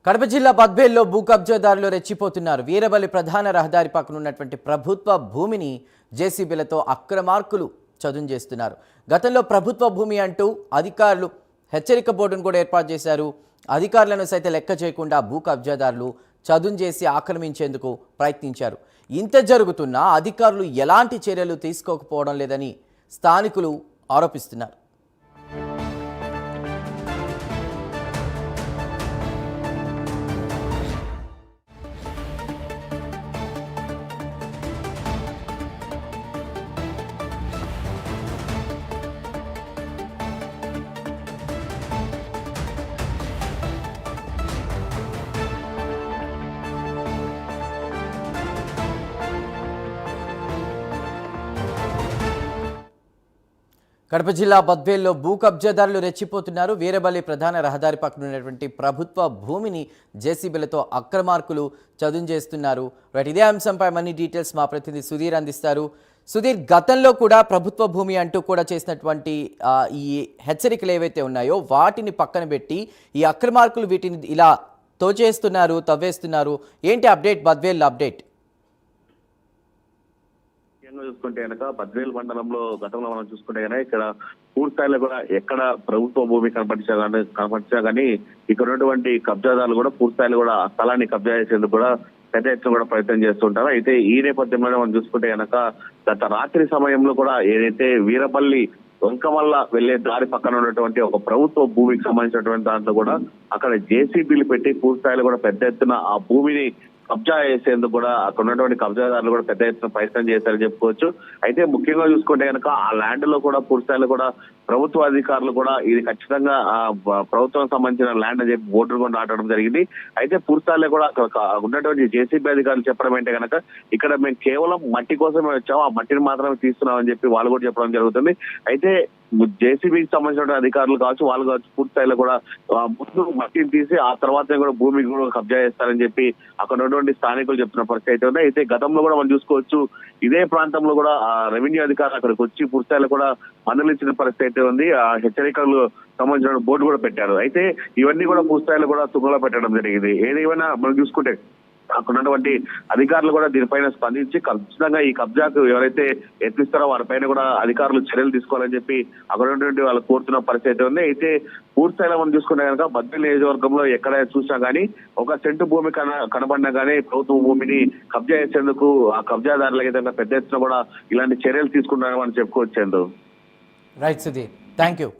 కడప జిల్లా బద్వేల్లో భూ కబ్జాదారులు రెచ్చిపోతున్నారు. వీరబల్లి ప్రధాన రహదారి పక్కన ఉన్నటువంటి ప్రభుత్వ భూమిని జేసీబీలతో అక్రమార్కులు చదును చేస్తున్నారు. గతంలో ప్రభుత్వ భూమి అంటూ అధికారులు హెచ్చరిక బోర్డును కూడా ఏర్పాటు చేశారు. అధికారులను సైతం లెక్క చేయకుండా భూ కబ్జాదారులు చదును చేసి ఆక్రమించేందుకు ప్రయత్నించారు. ఇంత జరుగుతున్నా అధికారులు ఎలాంటి చర్యలు తీసుకోకపోవడం లేదని స్థానికులు ఆరోపిస్తున్నారు. కడప జిల్లా బద్వేల్లో భూ కబ్జాదారులు రెచ్చిపోతున్నారు. వీరబల్లి ప్రధాన రహదారి పక్కన ఉన్నటువంటి ప్రభుత్వ భూమిని జేసీబీలతో అక్రమార్కులు చదును చేస్తున్నారు. ఇదే అంశంపై మరిన్ని డీటెయిల్స్ మా ప్రతినిధి సుధీర్ అందిస్తారు. సుధీర్, గతంలో కూడా ప్రభుత్వ భూమి అంటూ కూడా చేసినటువంటి ఈ హెచ్చరికలు ఏవైతే ఉన్నాయో వాటిని పక్కన పెట్టి ఈ అక్రమార్కులు వీటిని ఇలా తోచేస్తున్నారు, తవ్వేస్తున్నారు. ఏంటి అప్డేట్, బద్వేల్ అప్డేట్? చూసుకుంటే కనుక బద్వేల్ మండలంలో గతంలో మనం చూసుకుంటే కనుక ఇక్కడ పూర్తి స్థాయిలో కూడా ఎక్కడ ప్రభుత్వ భూమి కనపరిచినా కానీ ఇక్కడ ఉన్నటువంటి కబ్జాదారులు కూడా పూర్తి స్థాయిలో కూడా ఆ స్థలాన్ని కబ్జా చేసేందుకు కూడా పెద్ద ఎత్తున కూడా ప్రయత్నం చేస్తుంటారు. అయితే ఈ నేపథ్యంలోనే మనం చూసుకుంటే కనుక గత రాత్రి సమయంలో కూడా ఏదైతే వీరపల్లి వంకమల్ల వెళ్లే దారి పక్కన ఉన్నటువంటి ఒక ప్రభుత్వ భూమికి సంబంధించినటువంటి దాంట్లో కూడా అక్కడ జేసీబీలు పెట్టి పూర్తి స్థాయిలో కూడా పెద్ద ఎత్తున ఆ భూమిని కబ్జా చేసేందుకు కూడా అక్కడ ఉన్నటువంటి కబ్జాదారులు కూడా పెద్ద ఎత్తున ప్రయత్నం చేశారని చెప్పుకోవచ్చు. అయితే ముఖ్యంగా చూసుకుంటే కనుక ఆ ల్యాండ్ లో కూడా పూర్తి స్థాయిలో కూడా ప్రభుత్వ అధికారులు కూడా ఇది ఖచ్చితంగా ప్రభుత్వం సంబంధించిన ల్యాండ్ అని చెప్పి బోర్డులు కూడా నాటడం జరిగింది. అయితే పూర్తి స్థాయిలో కూడా ఉన్నటువంటి జేసీబీ అధికారులు చెప్పడం ఏంటే కనుక ఇక్కడ మేము కేవలం మట్టి కోసమే వచ్చాము, ఆ మట్టిని మాత్రమే తీస్తున్నామని చెప్పి వాళ్ళు కూడా చెప్పడం జరుగుతుంది. అయితే జేసీబీకి సంబంధించిన అధికారులు కావచ్చు, వాళ్ళు కావచ్చు, పూర్తి స్థాయిలో కూడా ముందు మట్టిని తీసి ఆ తర్వాత కూడా భూమికి కూడా కబ్జా చేస్తారని చెప్పి అక్కడ ఉన్నటువంటి స్థానికులు చెప్తున్న పరిస్థితి అయితే ఉంది. అయితే గతంలో కూడా మనం చూసుకోవచ్చు, ఇదే ప్రాంతంలో కూడా రెవెన్యూ అధికారులు అక్కడికి వచ్చి పూర్తి స్థాయిలో కూడా మందలించిన పరిస్థితి అయితే ఉంది. ఆ హెచ్చరికలు సంబంధించిన బోర్డు కూడా పెట్టారు. అయితే ఇవన్నీ కూడా పూర్తి స్థాయిలో కూడా తుంగలో పెట్టడం జరిగింది. ఏదేమైనా మనం చూసుకుంటే అక్కడ ఉన్నటువంటి అధికారులు కూడా దీనిపైన స్పందించి ఖచ్చితంగా ఈ కబ్జాకు ఎవరైతే యత్నిస్తారో వారిపైన కూడా అధికారులు చర్యలు తీసుకోవాలని చెప్పి అక్కడ ఉన్నటువంటి వాళ్ళు కోరుతున్న పరిస్థితి ఉంది. అయితే పూర్తి స్థాయిలో మనం చూసుకుంటే కనుక బద్వేల్ నియోజకవర్గంలో ఎక్కడ చూసినా గానీ ఒక సెంటు భూమి కనబడినా గానీ ప్రభుత్వ భూమిని కబ్జా చేసేందుకు ఆ కబ్జాదారుల విధంగా పెద్ద ఎత్తున కూడా ఇలాంటి చర్యలు తీసుకుంటారని మనం చెప్పుకోవచ్చు. Right Sudheer, thank you.